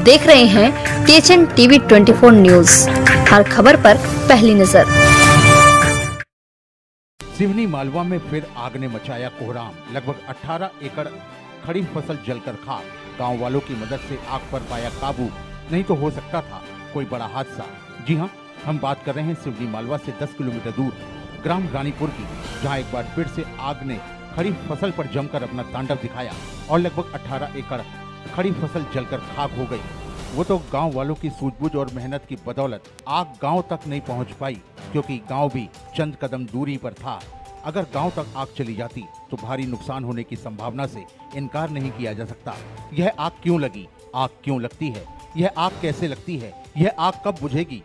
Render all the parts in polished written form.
देख रहे हैं टीएचएन टीवी 24 न्यूज, हर खबर पर पहली नजर। सिवनी मालवा में फिर आग ने मचाया कोहराम। लगभग 18 एकड़ खड़ी फसल जलकर खाक। गांव वालों की मदद से आग पर पाया काबू, नहीं तो हो सकता था कोई बड़ा हादसा। जी हां, हम बात कर रहे हैं सिवनी मालवा से 10 किलोमीटर दूर ग्राम रानीपुर की, जहां एक बार फिर से आग ने खड़ी फसल पर जमकर अपना तांडव दिखाया और लगभग 18 एकड़ खड़ी फसल जलकर खाक हो गई। वो तो गांव वालों की सूझबूझ और मेहनत की बदौलत आग गांव तक नहीं पहुंच पाई, क्योंकि गांव भी चंद कदम दूरी पर था। अगर गांव तक आग चली जाती तो भारी नुकसान होने की संभावना से इनकार नहीं किया जा सकता। यह आग क्यों लगी, आग क्यों लगती है, यह आग कैसे लगती है, यह आग कब बुझेगी,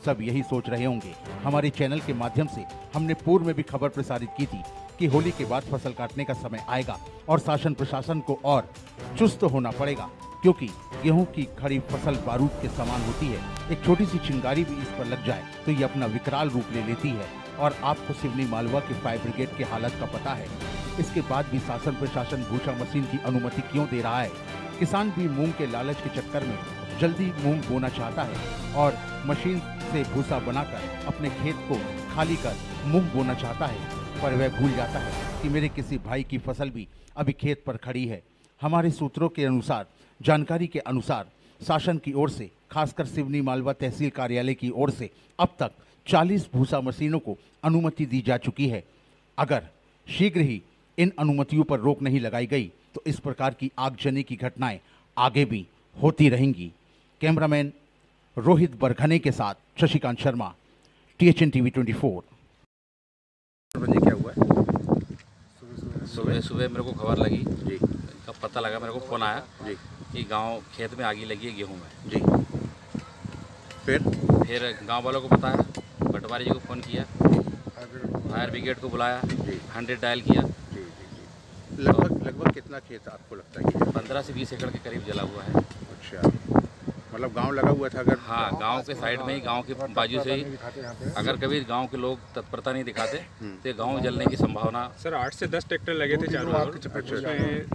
सब यही सोच रहे होंगे। हमारे चैनल के माध्यम से हमने पूर्व में भी खबर प्रसारित की थी कि होली के बाद फसल काटने का समय आएगा और शासन प्रशासन को और चुस्त होना पड़ेगा, क्योंकि गेहूं की खड़ी फसल बारूद के समान होती है। एक छोटी सी चिंगारी भी इस पर लग जाए तो ये अपना विकराल रूप ले लेती है। और आपको सिवनी मालवा के फायर ब्रिगेड की हालत का पता है। इसके बाद भी शासन प्रशासन भूसा मशीन की अनुमति क्यों दे रहा है? किसान भी मूंग के लालच के चक्कर में जल्दी मूंग बोना चाहता है और मशीन से भूसा बनाकर अपने खेत को खाली कर मूंग बोना चाहता है, पर वह भूल जाता है कि मेरे किसी भाई की फसल भी अभी खेत पर खड़ी है। हमारे सूत्रों के अनुसार, जानकारी के अनुसार, शासन की ओर से, खासकर सिवनी मालवा तहसील कार्यालय की ओर से अब तक 40 भूसा मशीनों को अनुमति दी जा चुकी है। अगर शीघ्र ही इन अनुमतियों पर रोक नहीं लगाई गई तो इस प्रकार की आगजनी की घटनाएं आगे भी होती रहेंगी। कैमरामैन रोहित बरघने के साथ शशिकांत शर्मा, टीएचएन टीवी 24। क्या हुआ है? सुबह मेरे को खबर लगी जी, का पता लगा, मेरे को फ़ोन आया जी कि गांव खेत में आगी लगी है गेहूं में। जी, फिर गांव वालों को बताया, पटवारी जी को फ़ोन किया, फायर ब्रिगेड को बुलाया, 100 डायल किया। जी जी जी। लगभग कितना खेत आपको लगता है कि 15 से 20 एकड़ के करीब जला हुआ है। अच्छा, मतलब गांव लगा हुआ था? अगर हाँ, गांव के साइड में ही, गांव के बाजू से ही अगर कभी गांव के लोग तत्परता नहीं दिखाते तो गांव जलने की संभावना। सर 8 से 10 ट्रैक्टर लगे थे चारों ओर,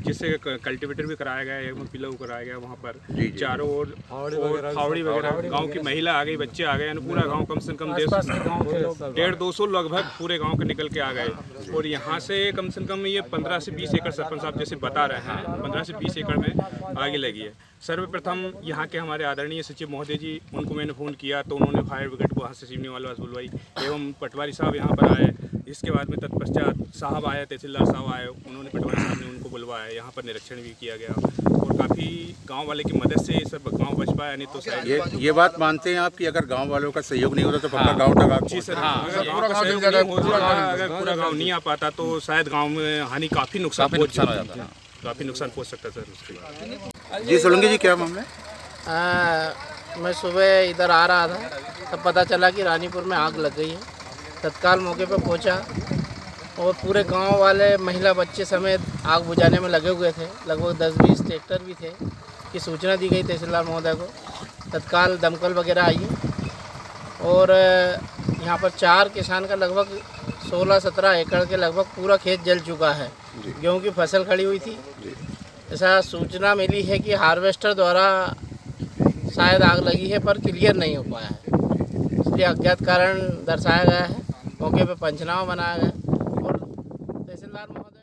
जिससे कल्टीवेटर भी कराया गया है, पिलर कराया गया वहाँ पर चारों ओर, फावड़ी वगैरह। गांव की महिला आ गई, बच्चे आ गए, पूरा गांव कम से कम 150-200 लगभग पूरे गांव के निकल के आ गए। और यहाँ से कम ये 15 से 20 एकड़ सरपंच साहब जैसे बता रहे हैं, 15 से 20 एकड़ में आगे लगी है। सर्वप्रथम यहाँ के हमारे आदरणीय सचिव महोदय जी, उनको मैंने फ़ोन किया तो उन्होंने फायर ब्रिगेड को वहाँ से सिवनी मालवा बुलवाई, एवं पटवारी साहब यहाँ पर आए। इसके बाद में तत्पश्चात साहब आए, तहसीलदार साहब आए, उन्होंने पटवारी साहब ने उनको बुलवाया, यहाँ पर निरीक्षण भी किया गया और काफ़ी गांव वाले की मदद से सब गांव बच पाया। नहीं तो ये बात मानते हैं आप कि अगर गांव वालों का सहयोग नहीं होता तो पक्का गांव तक आप? जी सर, अगर पूरा गाँव नहीं आ पाता तो शायद गाँव में हानि काफ़ी नुकसान हो जाता, काफ़ी नुकसान पहुँच सकता सर उसके। जी सोलंकी जी, क्या मामला है? मैं सुबह इधर आ रहा था, तब पता चला कि रानीपुर में आग लग गई है। तत्काल मौके पर पहुंचा और पूरे गांव वाले, महिला, बच्चे समेत आग बुझाने में लगे हुए थे। लगभग 10-20 ट्रैक्टर भी थे कि सूचना दी गई तहसीलदार महोदय को। तत्काल दमकल वगैरह आई और यहाँ पर 4 किसान का लगभग 16-17 एकड़ के लगभग पूरा खेत जल चुका है। गेहूँ की फसल खड़ी हुई थी। ऐसा सूचना मिली है कि हार्वेस्टर द्वारा शायद आग लगी है, पर क्लियर नहीं हो पाया है, इसलिए अज्ञात कारण दर्शाया गया है। मौके पर पंचनामा बनाया गया और तहसीलदार महोदय